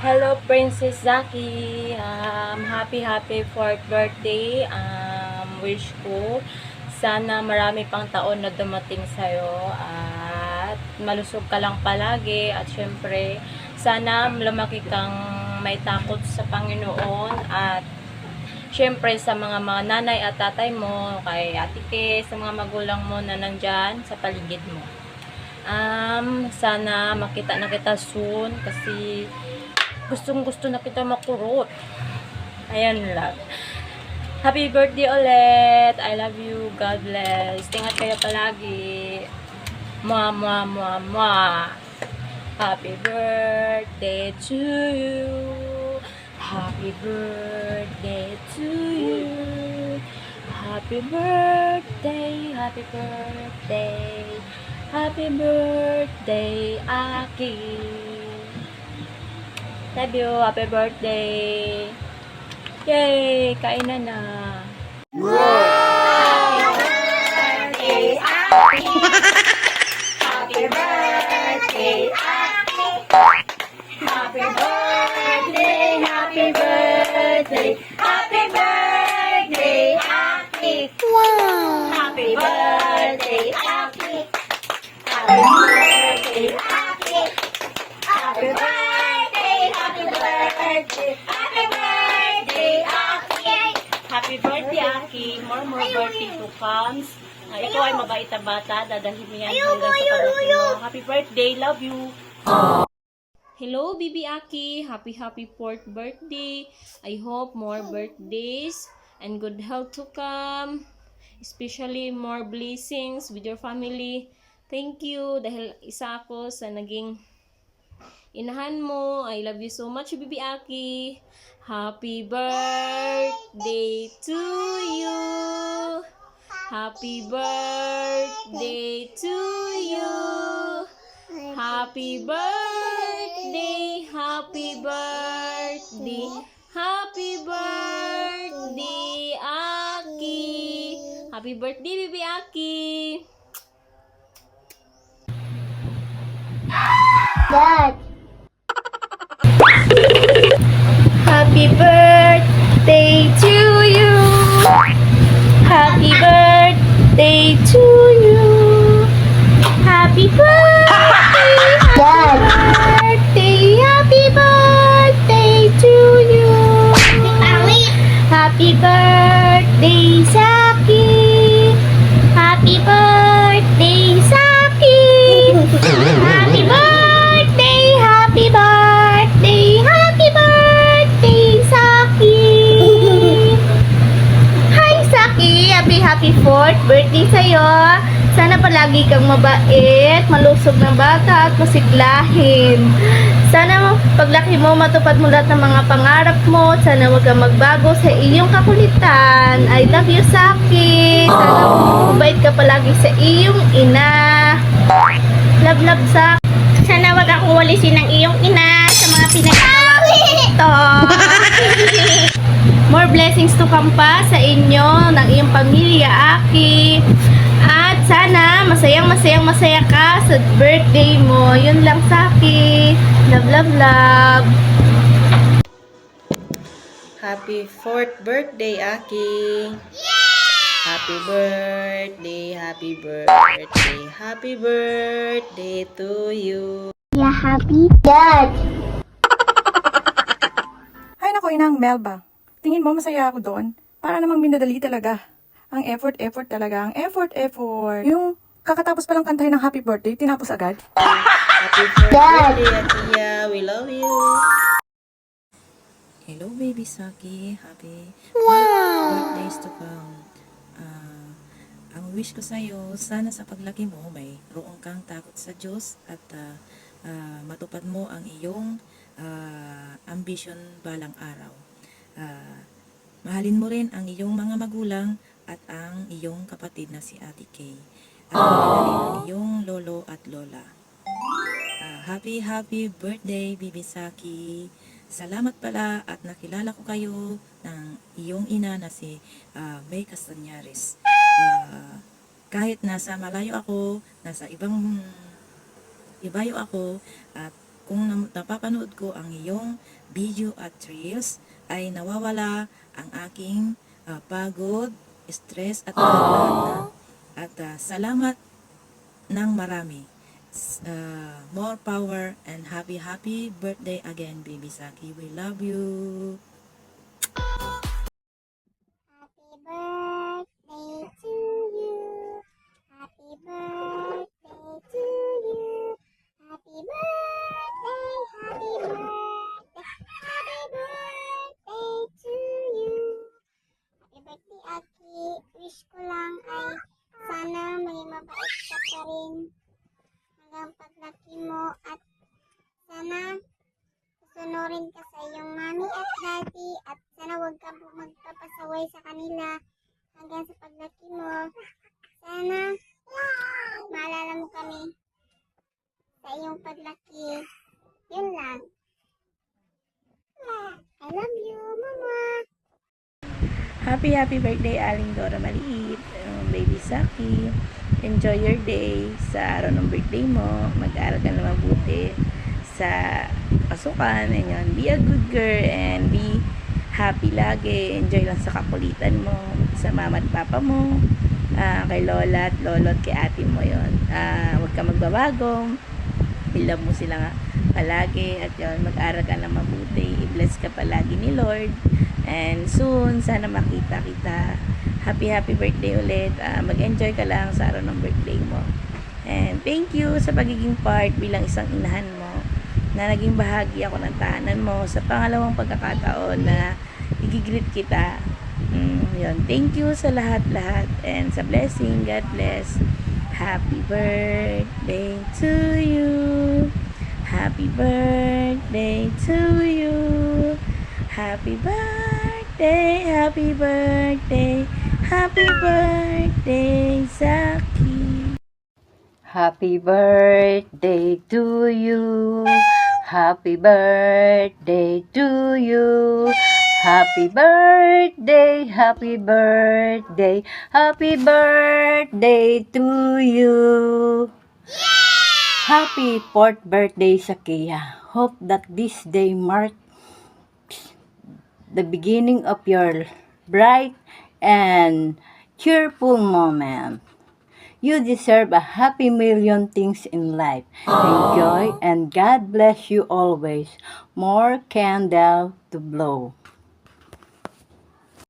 Hello, Princess Zaki. Happy 4th birthday. Wish ko sana marami pang taon na dumating sa'yo at malusog ka lang palagi at syempre sana lumaki kang may takot sa Panginoon at syempre sa mga nanay at tatay mo, kay Ate Ke, sa mga magulang mo na nandyan sa paligid mo. Sana makita na kita soon kasi gustong gusto na kita makurot. Ayan lang. Happy birthday ulit. I love you. God bless. Ingat kayo palagi. Mwah, mwah, mwah, mwah. Happy birthday to you. Happy birthday to you. Happy birthday. Happy birthday. Happy birthday, Aki. Love you. Happy birthday. Yay! Kainan na. Birthday, Aki. Happy birthday, Aki. Happy birthday, happy birthday, happy birthday, Aki. Wow. Happy birthday, Aki. Happy birthday, Aki. Happy birthday, happy birthday, happy birthday, Aki. Happy birthday, Aki. More birthday to comes. Ikaw ay mabait na bata. Dadalhin mo yan hanggang sa pagdating mo. Happy birthday. Love you. Hello, Bibi Aki. Happy 4th birthday. I hope more birthdays and good health to come. Especially more blessings with your family. Thank you dahil isa ako sa naging inahan mo. I love you so much, Bibi Aki. Happy birthday to you. Happy birthday to you. Happy birthday. Happy birthday. Happy birthday, Aki. Happy birthday, Bibi Aki. Dad. Happy birthday to you. Happy birthday to you. Happy birthday. Dad. Birthday. Happy birthday to you. Happy birthday, Saki. Happy birthday, Saki. Happy birthday, happy birthday, happy birthday, Saki. Hi, Saki. Happy 4th birthday sa'yo. Sana palagi kang mabait, malusog na bata at masiglahin. Sana paglaki mo, matupad mo lahat ng mga pangarap mo. Sana huwag kang magbago sa iyong kakulitan. I love you, Saki. Sana mabait ka palagi sa iyong ina. Love, Saki. Sana wag akong walisin ng iyong ina sa mga pinagagawa ko ito. More blessings to come pa sa inyo, ng iyong pamilya, Aki. At sana masaya ka sa birthday mo. Yun lang, Saki. Love. Happy 4th birthday, Aki! Happy birthday, happy birthday, happy birthday to you! Yeah, happy Dad. Ay nako, inang Melba. Tingin mo masaya ako doon? Para namang minadali talaga. Ang effort talaga. Ang effort. Yung kakatapos palang kantahin ng happy birthday, tinapos agad. Happy 4th birthday, Akia! We love you! Hello, baby Saki. Happy birthdays to come. Ang wish ko sa'yo, sana sa paglaki mo, may roong kang takot sa Diyos at matupad mo ang iyong ambition balang araw. Mahalin mo rin ang iyong mga magulang at ang iyong kapatid na si Ate Kay. Ang iyong lolo at lola. Happy birthday, Bibi Saki. Salamat pala at nakilala ko kayo ng iyong ina na si May Castañares. Kahit nasa malayo ako, nasa ibayo ako, at kung napapanood ko ang iyong video at reels, ay nawawala ang aking pagod, stress at lahat. At salamat ng marami. More power and happy birthday again, Baby Saki. We love you. Happy birthday to you. Happy birthday to you. Happy birthday, happy birthday to you. Happy birthday, Aki. Wish ko lang ay sana may mabait ka pa rin hanggang paglaki mo at sana sunurin ka sa iyong mami at daddy at sana huwag ka magpapasaway sa kanila hanggang sa paglaki mo. Sana maalala mo kami sa iyong paglaki. Yun lang. I love you, Mama. Happy birthday, Aling Dora Maliit, Baby Saki. Enjoy your day sa araw ng birthday mo. Mag-aral ka na mabuti sa pasukan. Ayan. Be a good girl and be happy lagi. Enjoy lang sa kakulitan mo, sa mama at papa mo, kay lola at lolo at kay ate mo yon. Huwag ka magbabago. I-love mo sila nga palagi. At yun, mag-aral ka na mabuti. I-bless ka palagi ni Lord. And soon, sana makita kita. Happy birthday ulit. Mag-enjoy ka lang sa araw ng birthday mo. And thank you sa pagiging part bilang isang inahan mo na naging bahagi ako ng tahanan mo sa pangalawang pagkakataon na igigreet kita. Yun. Thank you sa lahat-lahat and sa blessing. God bless. Happy birthday to you. Happy birthday to you. Happy birthday, happy birthday, happy birthday, Zaki. Happy birthday to you. Happy birthday to you. Happy birthday, happy birthday, happy birthday to you. Happy 4th birthday, Sakia. Hope that this day marks the beginning of your bright and cheerful moment. You deserve a happy million things in life. Enjoy and God bless you always. More candle to blow.